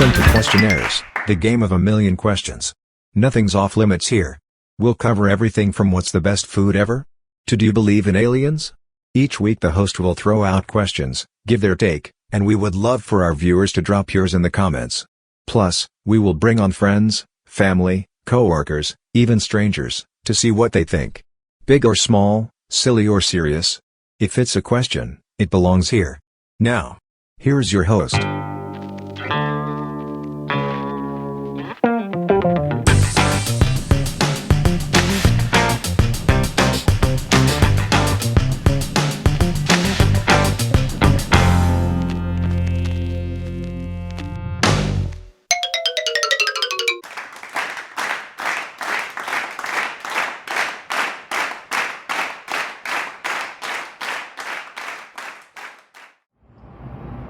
Welcome to Questionnaires, the game of a million questions. Nothing's off limits here. We'll cover everything from what's the best food ever to do you believe in aliens? Each week the host will throw out questions, give their take, and we would love for our viewers to drop yours in the comments. Plus, we will bring on friends, family, co-workers, even strangers, to see what they think. Big or small, silly or serious. If it's a question, it belongs here. Now, here's your host.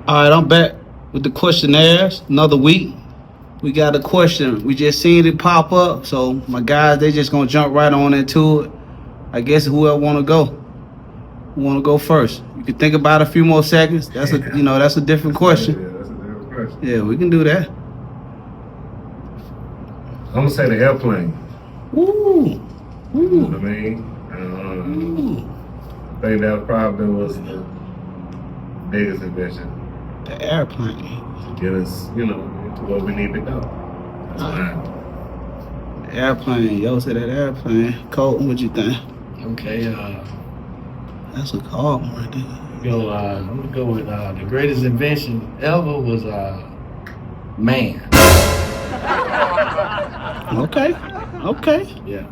All right, I'm back with the questionnaires. Another week. We got a question. We just seen it pop up, so my guys, they just gonna jump right on into it. I guess whoever wanna go. Who wanna go first? You can think about it a few more seconds. That's that's a different question. Yeah, that's a different question. Yeah, we can do that. I'm gonna say the airplane. Woo! You know what I mean? Ooh. I think that probably was the biggest invention The airplane. to get us, to where we need to go. That's mine. The airplane. Yo, say that airplane. Colton, what you think? Okay, That's a call right there. I'm gonna go with the greatest invention ever was man. Okay. Yeah.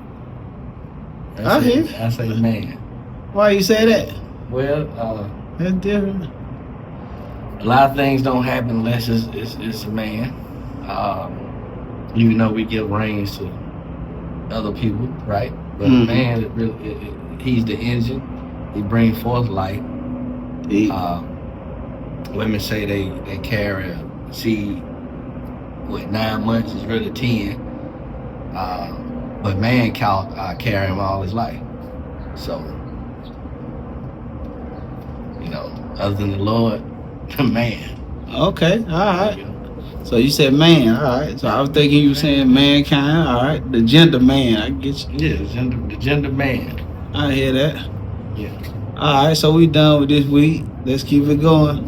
I hear you. I say man. Why you say that? Well, That's different. a lot of things don't happen unless it's a man. Even though we give reins to other people, right? But a man, he's the engine. He brings forth light. Women say they carry a seed with 9 months is really 10. But man carry him all his life. So, other than the Lord, the man. Okay, all right. So you said man, all right. So I was thinking you saying mankind, all right. The gender man, I get you. Yeah, the gender man. I hear that. Yeah. All right, so we done with this week. Let's keep it going.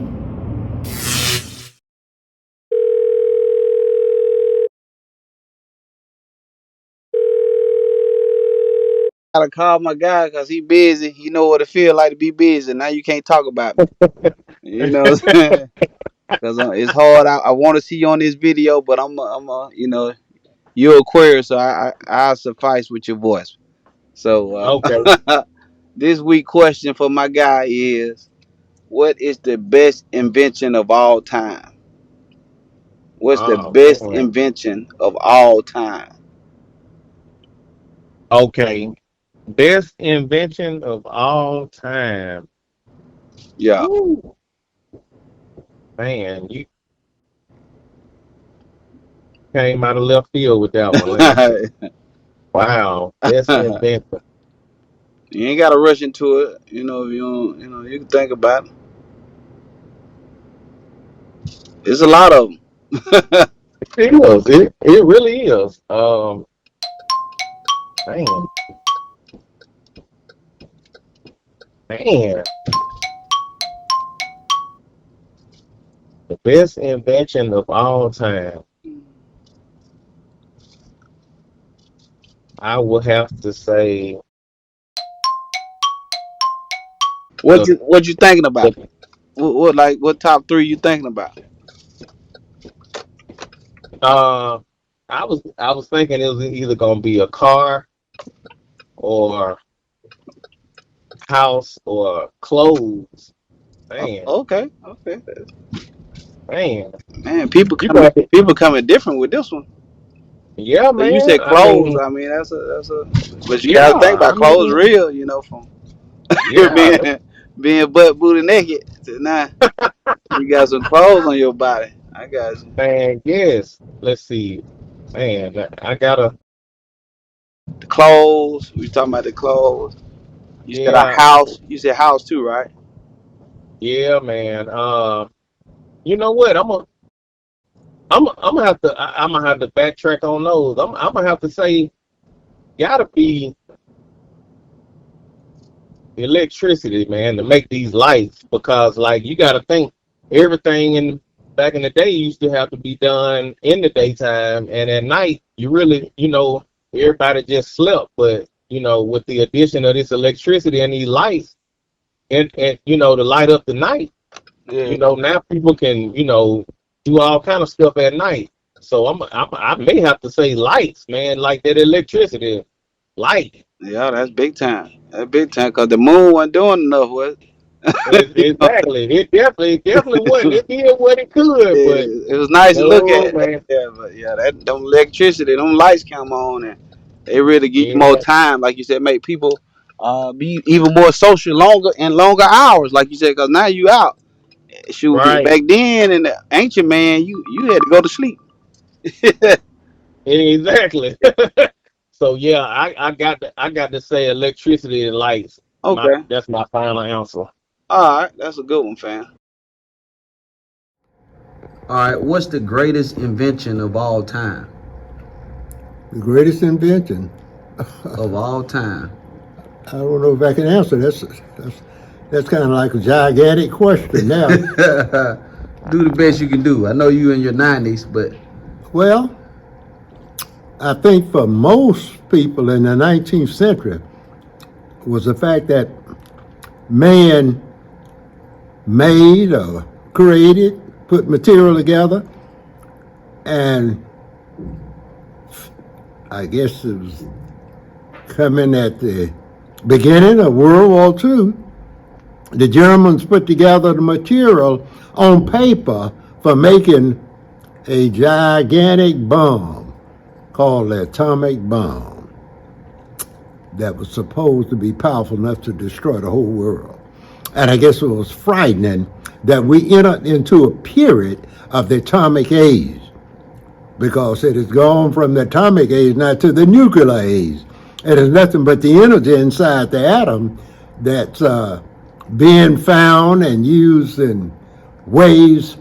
Gotta call my guy because he busy. He know what it feel like to be busy. Now you can't talk about me. You know what I'm saying? Because it's hard. I want to see you on this video, but you're a queer, so I'll suffice with your voice. So Okay. this week question for my guy is, what is the best invention of all time? What's the Oh best man. invention of all time? Okay. Best invention of all time. Yeah. Woo. Man, you came out of left field with that one. Let me see. Wow. Best invention. You ain't gotta rush into it. If you don't, you can think about it. There's a lot of them. It is. It really is. Man. Man. The best invention of all time. I will have to say What the, you thinking about? the What top three you thinking about? uh I was thinking it was either gonna be a car or house or clothes. Man, Okay. man. Man, people You coming got it. people coming different with this one. Yeah, So you man. said I clothes. mean, I mean that's a. But you yeah, gotta think I about clothes mean, real. From yeah, being butt booty naked to now you got some clothes on your body. I got you. man, yes. Let's see. Man, I gotta, The clothes. We talking about the clothes. You said a yeah, house. You said house too, right? yeah, man. You know what? I'm gonna have to backtrack on those. I'm gonna have to say gotta be electricity, man, to make these lights, because like you gotta think everything in back in the day used to have to be done in the daytime, and at night you really, everybody just slept. But with the addition of this electricity and these lights, and to light up the night, now people can do all kind of stuff at night. So I may have to say lights, man, like that electricity light. Yeah, that's big time. That's big time because the moon wasn't doing enough, was Exactly. It definitely wasn't. It did what it could, but it was nice to look oh at. man, Yeah, but yeah, that them electricity, them lights come on, and they really give you more yeah, time, like you said, make people be even more social longer hours, like you said, because now you out. Shoot, right, back then in the ancient man, you had to go to sleep. exactly. So yeah, I got to say electricity and lights. Okay, That's my final answer. all right, that's a good one, fam. All right, what's the greatest invention of all time? The greatest invention. Of all time. I don't know if I can answer. That's kind of like a gigantic question now. Do the best you can do. I know you in your 90s, but Well, I think for most people in the 19th century was the fact that man made or created, put material together, and I guess it was coming at the beginning of World War II. The Germans put together the material on paper for making a gigantic bomb called the atomic bomb that was supposed to be powerful enough to destroy the whole world. And I guess it was frightening that we entered into a period of the atomic age, because it has gone from the atomic age now to the nuclear age. It is nothing but the energy inside the atom that's being found and used in ways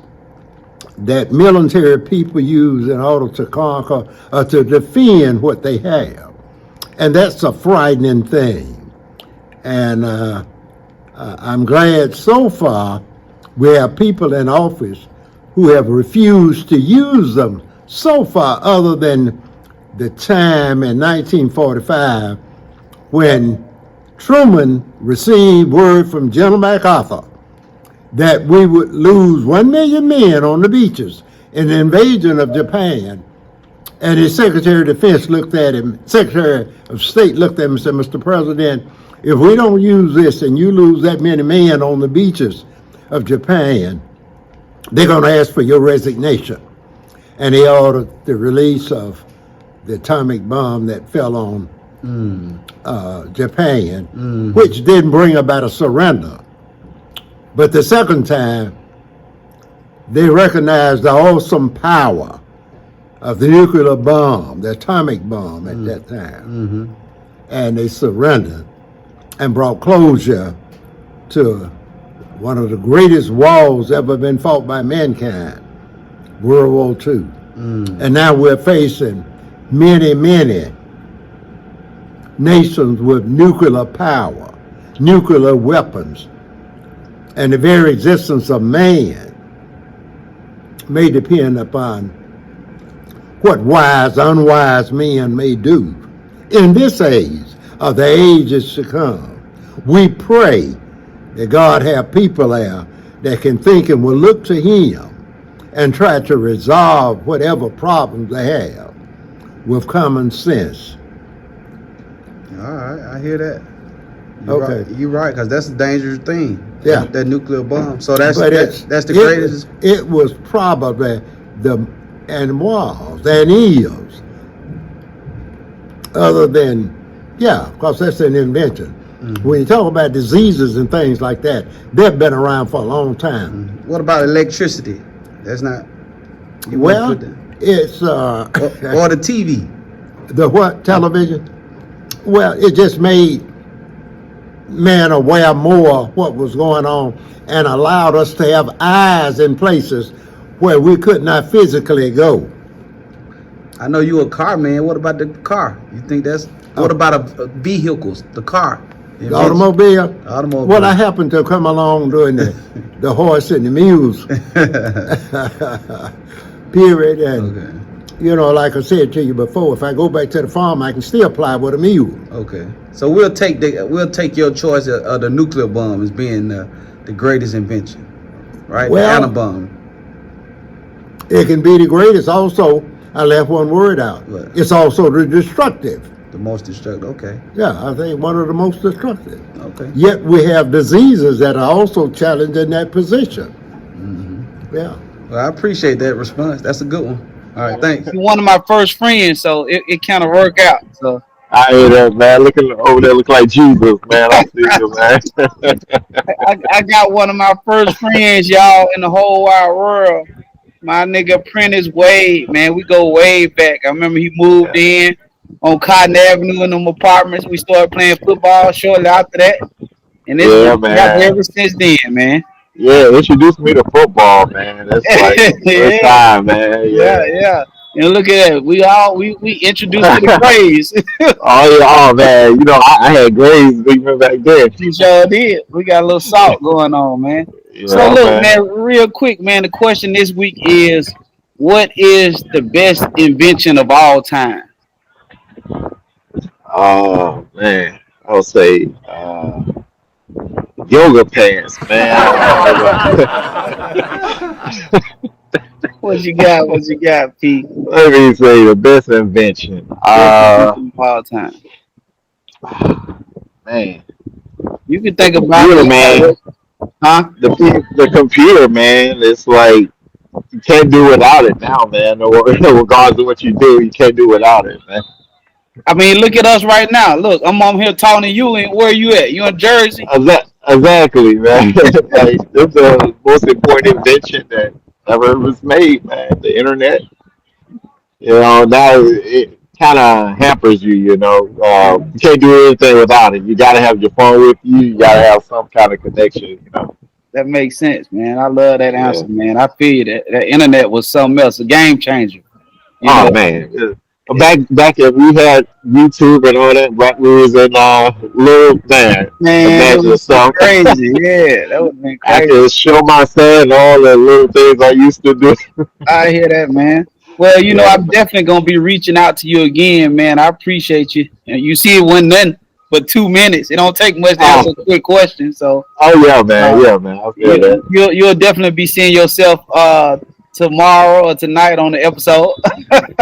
that military people use in order to conquer or to defend what they have. And that's a frightening thing. And I'm glad so far we have people in office who have refused to use them so far, other than the time in 1945 when Truman received word from General MacArthur that we would lose 1 million men on the beaches in the invasion of Japan. And his Secretary of Defense looked at him, Secretary of State looked at him and said, Mr. President, if we don't use this and you lose that many men on the beaches of Japan, they're going to ask for your resignation. And he ordered the release of the atomic bomb that fell on Japan, which didn't bring about a surrender. But the second time, they recognized the awesome power of the nuclear bomb, the atomic bomb at that time. And they surrendered and brought closure to one of the greatest wars ever been fought by mankind, World War II. And now we're facing many, many nations with nuclear power, nuclear weapons, and the very existence of man may depend upon what wise, unwise men may do in this age or the ages to come. We pray that God have people there that can think and will look to Him and try to resolve whatever problems they have with common sense. all right, I hear that. Okay. You're right, because that's a dangerous thing. Yeah. That nuclear bomb. So that's But that's the greatest. It was probably and was and is, other than, because that's an invention. When you talk about diseases and things like that, they've been around for a long time. What about electricity? That's not. You Well, wouldn't put it's that. Or the TV. the what, television? Well, it just made man aware more of what was going on and allowed us to have eyes in places where we could not physically go. I know you a car man. What about the car? You think that's what about a vehicles? The car, The automobile. automobile. Well, I happened to come along during the horse and the mules period, and Okay. you know, like I said to you before, if I go back to the farm, I can still fly with a mule. Okay. So we'll take your choice of the nuclear bomb as being the greatest invention, right? Well, the anabomb. It can be the greatest. Also, I left one word out. What? It's also the destructive. The most destructive. Okay. Yeah, I think one of the most destructive. Okay. Yet we have diseases that are also challenged in that position. Yeah. Well, I appreciate that response. That's a good one. All right. Thanks. You're one of my first friends, so it kind of worked out. So I hear that, man. Looking over there, look like Jesus, man. I see you, man. I got one of my first friends, y'all, in the whole wide world. My nigga Prentice Wade, man. We go way back. I remember he moved in on Cotton Avenue in them apartments. We started playing football shortly after that. And it's Yeah, been happening man. ever since then, man. Yeah, introduced me to football, man. That's like first Yeah, time, man. yeah, Yeah. yeah. And look at that. We introduced to the craze. Oh yeah, oh man. You know, I had grades even back then. We sure did. We got a little salt going on, man. So Yeah, look, man. man, real quick, man. The question this week is, what is the best invention of all time? Oh man. I would say yoga pants, man. What you got? What you got, Pete? Let me say the best invention. Best invention of all time. Man, You can think the about computer, man. it, huh? The computer, man. It's like you can't do without it now, man. Or regardless of what you do, you can't do without it, man. I mean, look at us right now. Look, I'm on here talking to you, and where you at? You in Jersey? Exactly, man. Like it's the most important invention that ever was made, man. The internet. You know, now it kind of hampers you. You know, you can't do anything without it. You got to have your phone with you. You got to have some kind of connection. You know. That makes sense, man. I love that Yeah. answer, man. I feel you. That internet was something else, a game changer. You Oh know, man. Back if we had YouTube and all that, back we was in little man. man, it Imagine was some. crazy. Yeah, that would have been I crazy. could show my son all the little things I used to do. I hear that, man. Well, you know, Yeah. I'm definitely gonna be reaching out to you again, man. I appreciate you. And you see, it wasn't nothing but 2 minutes. It don't take much to answer Oh, a quick question. So yeah, man. uh, Yeah, man. I feel that. you'll definitely be seeing yourself tomorrow or tonight on the episode.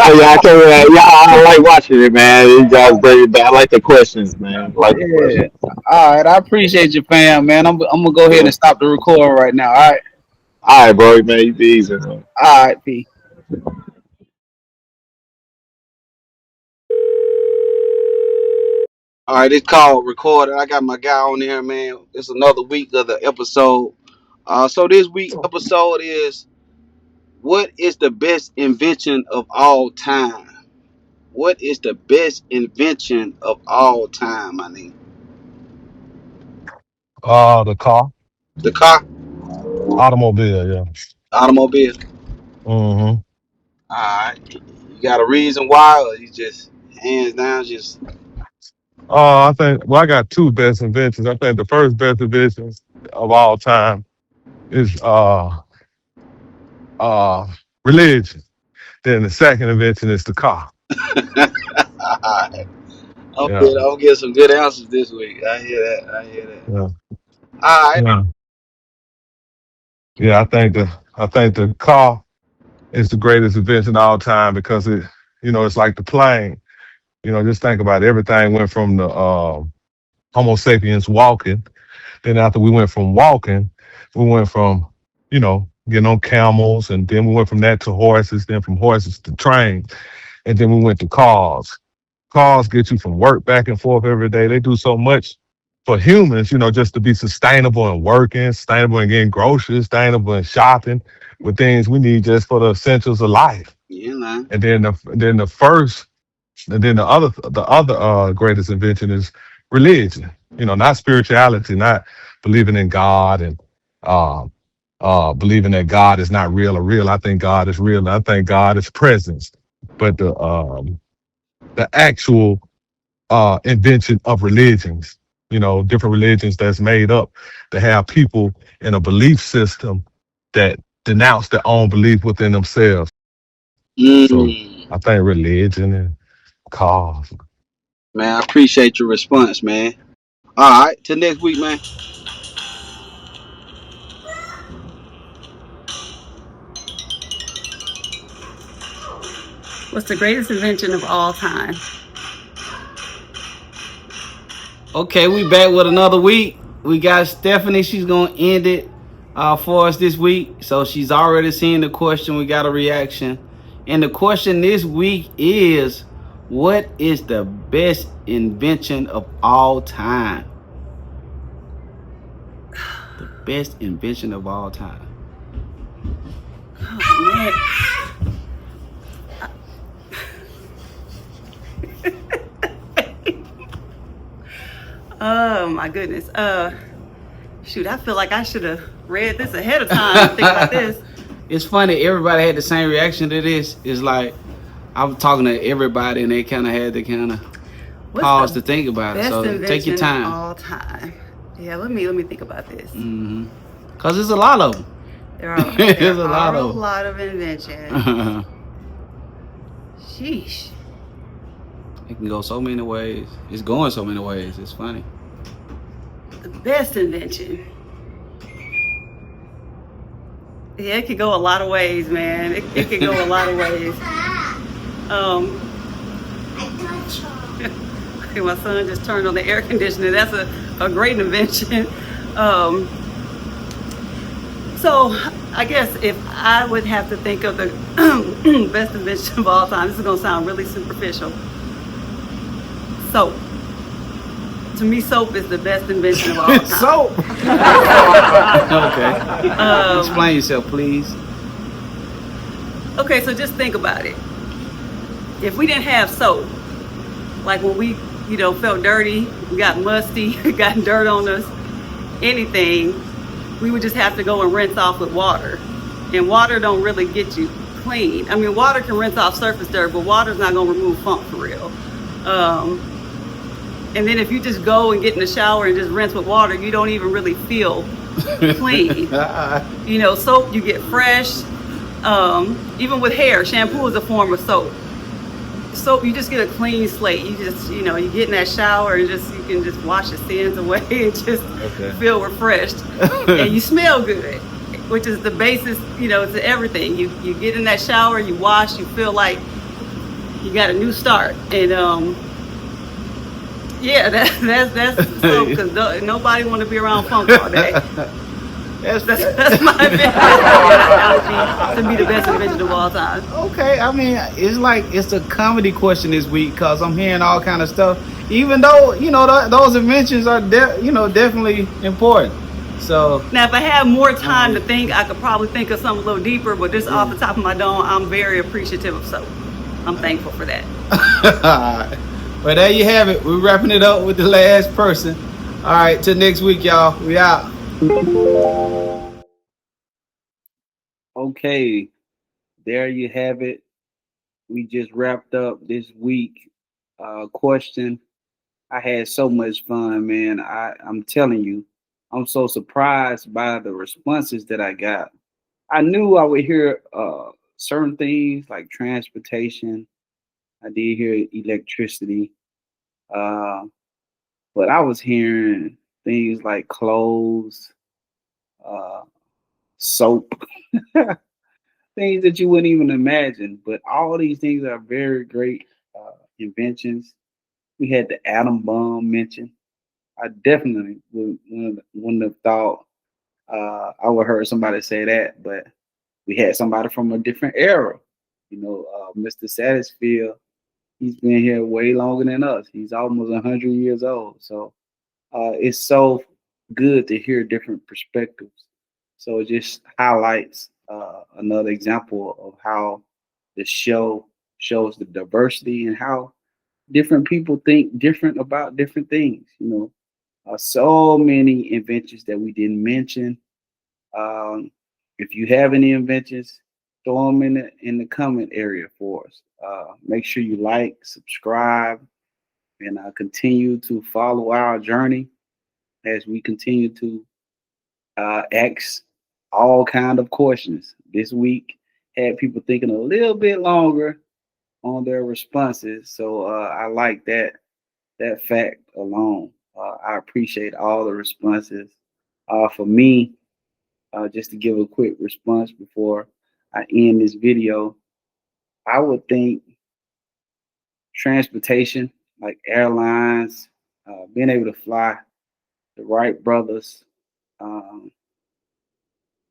Oh yeah, I tell you that. Yeah, I like watching it, man. You guys bring it back. I like the questions, man. I like the Yeah. questions. All right. I appreciate you, fam, man. I'm gonna go ahead Yeah. and stop the recording right now. All right. All right, bro, man. You be easy, man. All right, P. All right, it's called recorded. I got my guy on here, man. It's another week of the episode. So this week's episode is, what is the best invention of all time? What is the best invention of all time, my nigga? The car, The car, automobile, yeah. automobile. Mm-hmm. All right. You got a reason why, or you just hands down just I think, well, I got two best inventions. I think the first best invention of all time is uh religion. Then the second invention is the car. all right. Yeah, I'm getting some good answers this week. I hear that. I hear that. yeah, All right. yeah, yeah. I think the car is the greatest invention of all time because it's like the plane. Just think about it. Everything went from the Homo sapiens walking. Then after we went from walking, we went from, getting on camels, and then we went from that to horses, then from horses to trains, and then we went to cars. Cars get you from work back and forth every day. They do so much for humans, just to be sustainable and working, sustainable and getting groceries, sustainable and shopping with things we need just for the essentials of life. Yeah, man. And then the other greatest invention is religion. Not spirituality, not believing in God and um, believing that God is not real or real. I think God is real, and I think God is presence. But the actual invention of religions, different religions that's made up to have people in a belief system that denounce their own belief within themselves. So Mm. I think religion and cause. Man, I appreciate your response, man. All right, till next week, man. What's the greatest invention of all time? Okay, we back with another week. We got Stephanie. She's gonna end it for us this week. So she's already seen the question. We got a reaction, and the question this week is, what is the best invention of all time? The best invention of all time. Oh, man. Oh my goodness. Shoot, I feel like I should have read this ahead of time to think about this. It's funny, everybody had the same reaction to this. It's like I was talking to everybody and they kind of had to kind of pause to think about it. So take your time. Of all time. Yeah, let me think about this. Cause there's a lot of them. There are a lot of inventions. Sheesh. It can go so many ways. It's going so many ways. It's funny. The best invention. Yeah, it could go a lot of ways, man. It could go a lot of ways. Okay, my son just turned on the air conditioner. That's a great invention. So I guess if I would have to think of the best invention of all time, this is gonna sound really superficial. Soap. To me, soap is the best invention of all time. Soap. Okay. Explain yourself, please. Okay, so just think about it. If we didn't have soap, like when we, felt dirty, we got musty, got dirt on us, anything, we would just have to go and rinse off with water. And water don't really get you clean. I mean, water can rinse off surface dirt, but water's not gonna remove funk for real. And then if you just go and get in the shower and just rinse with water, you don't even really feel clean. Soap, you get fresh. Even with hair, shampoo is a form of soap. Soap, you just get a clean slate. You just, you get in that shower and you can just wash your sins away and just feel refreshed. And you smell good, which is the basis, to everything. You get in that shower, you wash, you feel like you got a new start. And yeah, that's soap, because nobody want to be around funk all day. That's my invention. That would be, to me, the best invention of all time. Okay, I mean, it's a comedy question this week because I'm hearing all kind of stuff. Even though those inventions are definitely important. So now, if I had more time to think, I could probably think of something a little deeper. But just off the top of my dome, I'm very appreciative of soap. I'm thankful for that. Well, there you have it. We're wrapping it up with the last person. All right, till next week, y'all. We out. Okay, there you have it. We just wrapped up this week question. I had so much fun, man. I'm telling you, I'm so surprised by the responses that I got. I knew I would hear certain things like transportation. I did hear electricity. But I was hearing things like clothes, soap, things that you wouldn't even imagine. But all these things are very great inventions. We had the atom bomb mentioned. I definitely wouldn't have thought I would have heard somebody say that, but we had somebody from a different era. Mr. Satterfield, he's been here way longer than us. He's almost 100 years old. So it's so good to hear different perspectives. So it just highlights another example of how the show shows the diversity and how different people think different about different things. So many inventions that we didn't mention. if you have any inventions, throw them in the comment area for us. Make sure you like, subscribe, and continue to follow our journey as we continue to ask all kind of questions. This week had people thinking a little bit longer on their responses, so I like that fact alone. I appreciate all the responses. For me, just to give a quick response before I end this video, I would think transportation, like airlines, being able to fly, the Wright brothers, um,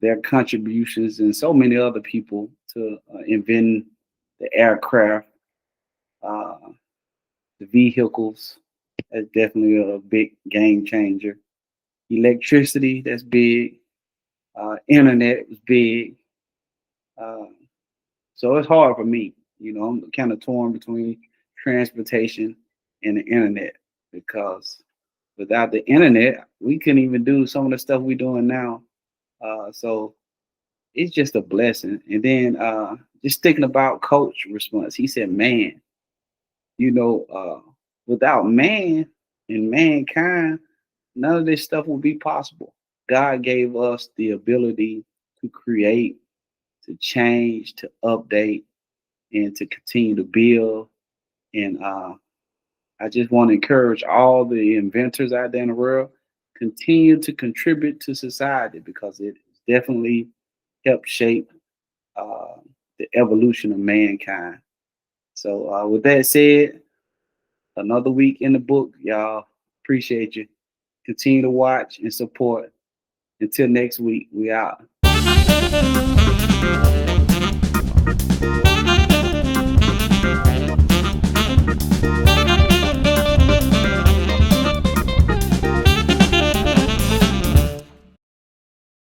their contributions, and so many other people to inventing the aircraft, uh, the vehicles. That's definitely a big game changer. Electricity, that's big. Internet was big. Uh, so it's hard for me. I'm kind of torn between transportation and the internet, because without the internet, we couldn't even do some of the stuff we're doing now. So it's just a blessing. And then just thinking about Coach response, he said, "Man, without man and mankind, none of this stuff would be possible. God gave us the ability to create, to change, to update, and to continue to build. And I just want to encourage all the inventors out there in the world, continue to contribute to society, because it definitely helped shape the evolution of mankind." So with that said, another week in the book, y'all. Appreciate you. Continue to watch and support. Until next week, we out.